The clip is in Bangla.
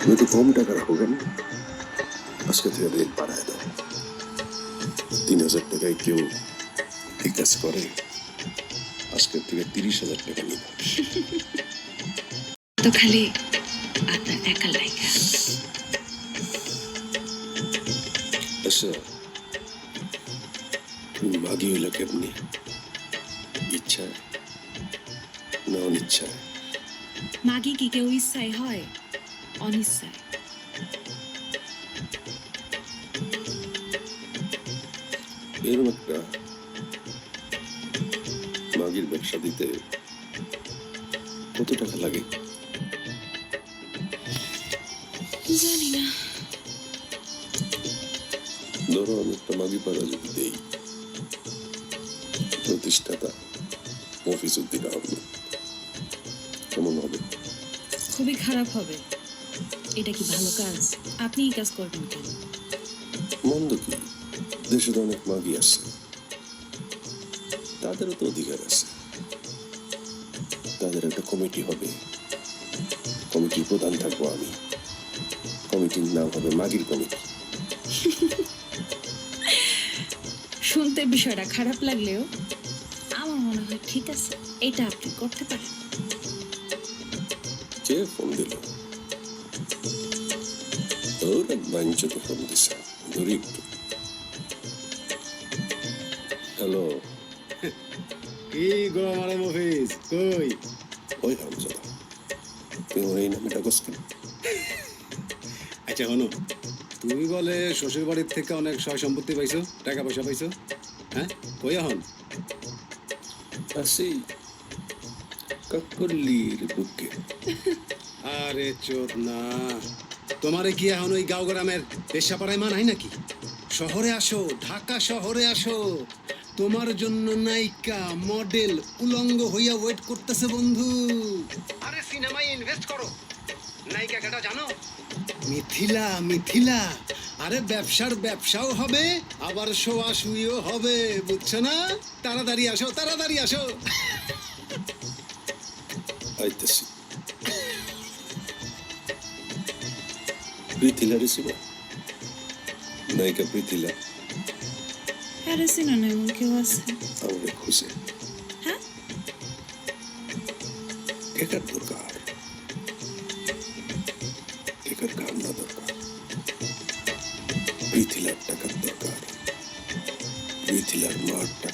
তুমি তো কম টাকা রাখো কেন? আজকে থেকে রেট বাড়ায় দাও। 3,000 টাকায় কেউ এই কাজ করে? আজকের থেকে 30,000 টাকা নিব। তো খালি আপনার একা লাইগা। আচ্ছা, তুমি মাগি হইল কেমনি? ইচ্ছায় না অনিচ্ছায়? মাগি কি কেউ ইচ্ছায় হয়, অনিচ্ছায়? এরকম একটা মাগির ব্যবসা দিতে কত টাকা লাগে? জানি না। ধরো আমি একটা মাগি পাড়া যদি দেই, প্রতিষ্ঠাতা মফিজউদ্দিন আহমেদ, কেমন হবে? খুবই খারাপ হবে। এটা কি ভালো কাজ? আপনি এই কাজ করবেন কেন? মন্দ কি? দেশে তো অনেক মাগি আছে, তাদেরও তো অধিকার আছে। তাদের একটা কমিটি হবে, কমিটির প্রধান থাকবো আমি। কমিটির নাম হবে মাগির কমিটি। শুনতে বিষয়টা খারাপ লাগলেও আমার মনে হয় ঠিক আছে, এটা আপনি করতে পারেন। কে ফোন দিল? ওর এক বাঞ্চতে ফোন দিছে, ধরি একটু। হ্যালো। কি গো আমার মফিজ কই? ওই হামজাদা, তুই ওর এই নামে ডাকস কেন? আচ্ছা হনো, তুমি বলে শ্বশুর বাড়ির থেকে অনেক সয় সম্পত্তি পাইছো, টাকা পয়সা পাইছো, হ্যাঁ? কই এখন? আসি কাকলির বুকে। আরে চোদ না, তোমারে কি এখন ওই গাঁও গ্রামের পেশাপাড়ায় মানায় নাকি? শহরে আসো, ঢাকা শহরে আসো, তোমার জন্য নায়িকা মডেল উলঙ্গ হইয়া ওয়েট করতেছে বন্ধু। আরে সিনেমায় ইনভেস্ট করো। নায়িকা কেটা জানো? মিথিলা, মিথিলা। আরে ব্যবসার ব্যবসাও হবে, আবার শোয়া শুইও হবে, বুঝছো না? তাড়াতাড়ি আসো, তাড়াতাড়ি আসো। আইতেছি। প্রীতিলা রেছিল, নায়িকা প্রীতিলা আরে চিনো না এমন কেউ আছে? আমাকে খুঁজে। হ্যাঁ? কেকার দরকার, কেকার কান্না দরকার, প্রীতিলার টাকার দরকার, প্রীতিলার মার টাকা